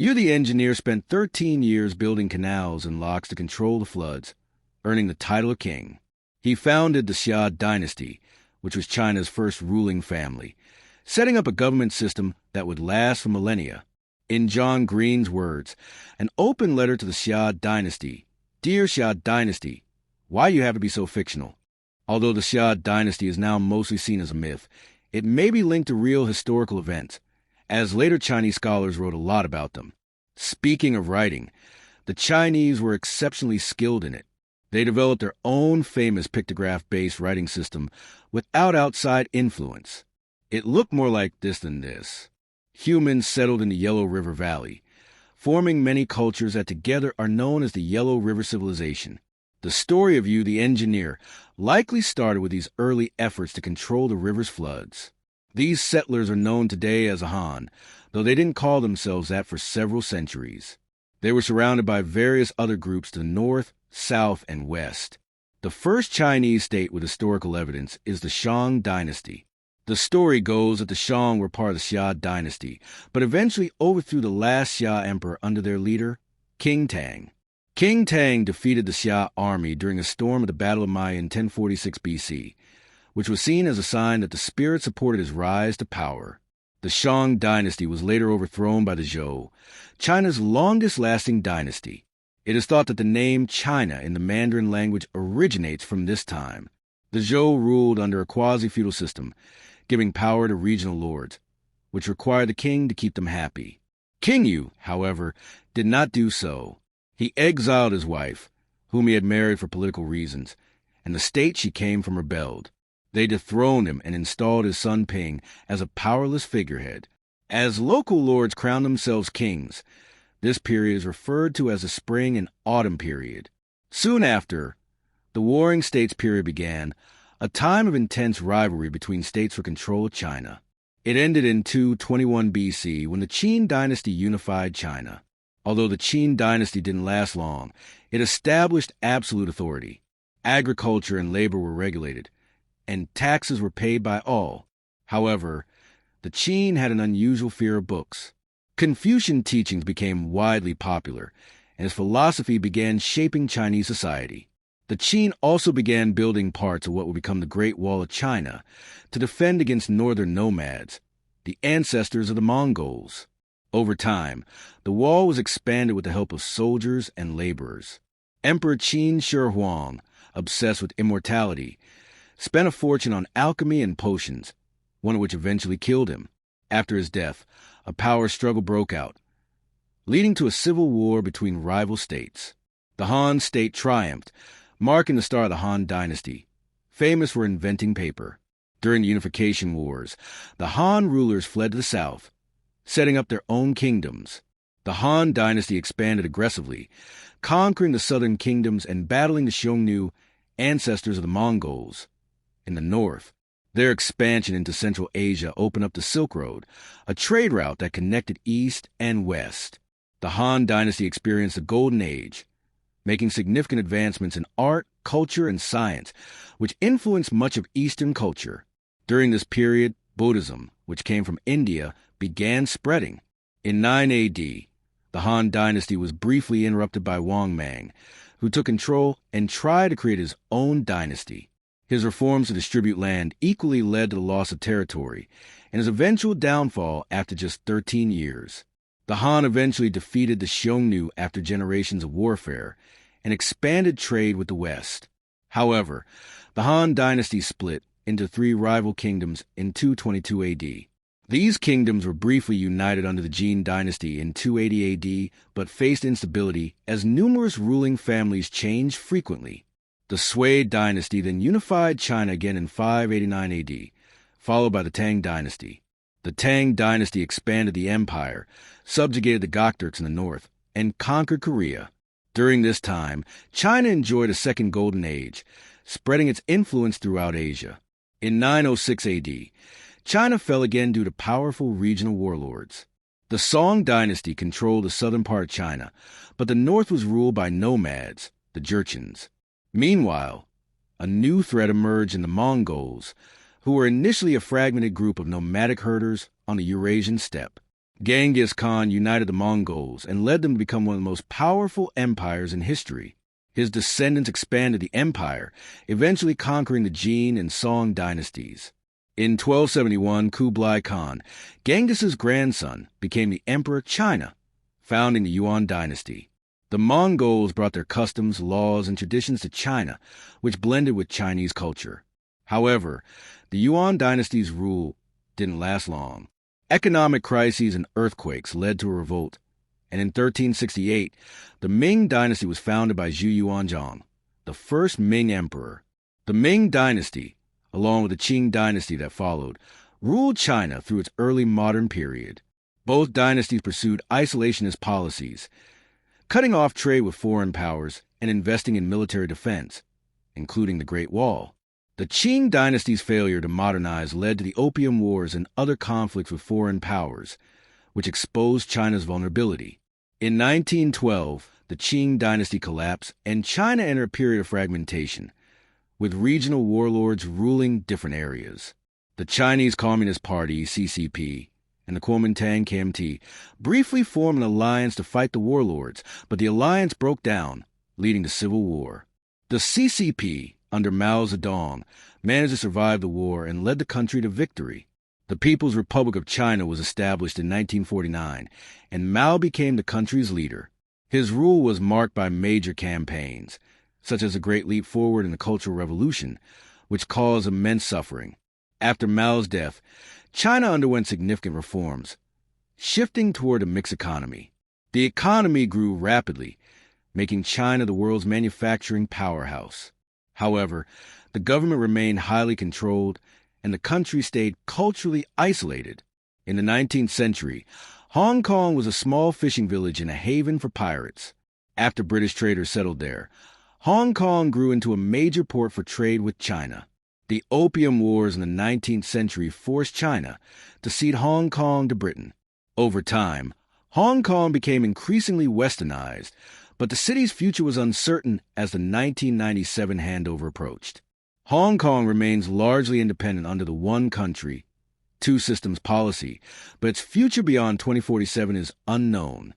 Yu the engineer spent 13 years building canals and locks to control the floods, earning the title of king. He founded the Xia Dynasty, which was China's first ruling family, setting up a government system that would last for millennia. In John Green's words, an open letter to the Xia Dynasty. Dear Xia Dynasty, why you have to be so fictional? Although the Xia Dynasty is now mostly seen as a myth, it may be linked to real historical events, as later Chinese scholars wrote a lot about them. Speaking of writing, the Chinese were exceptionally skilled in it. They developed their own famous pictograph-based writing system without outside influence. It looked more like this than this. Humans settled in the Yellow River Valley, forming many cultures that together are known as the Yellow River Civilization. The story of Yu the engineer likely started with these early efforts to control the river's floods. These settlers are known today as a Han, though they didn't call themselves that for several centuries. They were surrounded by various other groups to the north, south, and west. The first Chinese state with historical evidence is the Qing Dynasty. The story goes that the Shang were part of the Xia Dynasty, but eventually overthrew the last Xia emperor under their leader, King Tang. King Tang defeated the Xia army during a storm at the Battle of Maya in 1046 BC, which was seen as a sign that the spirit supported his rise to power. The Qing Dynasty was later overthrown by the Zhou, China's longest-lasting dynasty. It is thought that the name China in the Mandarin language originates from this time. The Zhou ruled under a quasi-feudal system, giving power to regional lords, which required the king to keep them happy. King Yu, however, did not do so. He exiled his wife, whom he had married for political reasons, and the state she came from rebelled. They dethroned him and installed his son Ping as a powerless figurehead. As local lords crowned themselves kings, this period is referred to as the Spring and Autumn period. Soon after, the Warring States period began, a time of intense rivalry between states for control of China. It ended in 221 BC when the Qing Dynasty unified China. Although the Qing Dynasty didn't last long, it established absolute authority. Agriculture and labor were regulated, and taxes were paid by all. However, the Qing had an unusual fear of books. Confucian teachings became widely popular, and his philosophy began shaping Chinese society. The Qing also began building parts of what would become the Great Wall of China to defend against northern nomads, the ancestors of the Mongols. Over time, the wall was expanded with the help of soldiers and laborers. Emperor Qin Shi Huang, obsessed with immortality, spent a fortune on alchemy and potions, one of which eventually killed him. After his death, a power struggle broke out, leading to a civil war between rival states. The Han state triumphed, marking the start of the Han Dynasty, famous for inventing paper. During the Unification Wars, the Han rulers fled to the south, setting up their own kingdoms. The Han Dynasty expanded aggressively, conquering the southern kingdoms and battling the Xiongnu, ancestors of the Mongols. In the north, their expansion into Central Asia opened up the Silk Road, a trade route that connected east and west. The Han Dynasty experienced a golden age, making significant advancements in art, culture, and science, which influenced much of Eastern culture. During this period, Buddhism, which came from India, began spreading. In 9 AD, the Han Dynasty was briefly interrupted by Wang Mang, who took control and tried to create his own dynasty. His reforms to distribute land equally led to the loss of territory and his eventual downfall after just 13 years. The Han eventually defeated the Xiongnu after generations of warfare and expanded trade with the West. However, the Han Dynasty split into 3 rival kingdoms in 222 AD. These kingdoms were briefly united under the Qing Dynasty in 280 AD, but faced instability as numerous ruling families changed frequently. The Sui Dynasty then unified China again in 589 AD, followed by the Tang Dynasty. The Tang Dynasty expanded the empire, subjugated the Gokturks in the north, and conquered Korea. During this time, China enjoyed a second golden age, spreading its influence throughout Asia. In 906 AD, China fell again due to powerful regional warlords. The Song Dynasty controlled the southern part of China, but the north was ruled by nomads, the Jurchens. Meanwhile, a new threat emerged in the Mongols, who were initially a fragmented group of nomadic herders on the Eurasian steppe. Genghis Khan united the Mongols and led them to become one of the most powerful empires in history. His descendants expanded the empire, eventually conquering the Qing and Song dynasties. In 1271, Kublai Khan, Genghis's grandson, became the Emperor of China, founding the Yuan dynasty. The Mongols brought their customs, laws, and traditions to China, which blended with Chinese culture. However, the Yuan dynasty's rule didn't last long. Economic crises and earthquakes led to a revolt, and in 1368, the Ming dynasty was founded by Zhu Yuanzhang, the first Ming emperor. The Ming dynasty, along with the Qing dynasty that followed, ruled China through its early modern period. Both dynasties pursued isolationist policies, cutting off trade with foreign powers and investing in military defense, including the Great Wall. The Qing dynasty's failure to modernize led to the Opium Wars and other conflicts with foreign powers, which exposed China's vulnerability. In 1912, the Qing dynasty collapsed and China entered a period of fragmentation, with regional warlords ruling different areas. The Chinese Communist Party, CCP, and the Kuomintang KMT briefly formed an alliance to fight the warlords, but the alliance broke down, leading to civil war. The CCP, under Mao Zedong, managed to survive the war and led the country to victory. The People's Republic of China was established in 1949, and Mao became the country's leader. His rule was marked by major campaigns, such as the Great Leap Forward and the Cultural Revolution, which caused immense suffering. After Mao's death, China underwent significant reforms, shifting toward a mixed economy. The economy grew rapidly, making China the world's manufacturing powerhouse. However, the government remained highly controlled, and the country stayed culturally isolated. In the 19th century, Hong Kong was a small fishing village and a haven for pirates. After British traders settled there, Hong Kong grew into a major port for trade with China. The Opium Wars in the 19th century forced China to cede Hong Kong to Britain. Over time, Hong Kong became increasingly westernized, but the city's future was uncertain as the 1997 handover approached. Hong Kong remains largely independent under the one country, two systems policy, but its future beyond 2047 is unknown.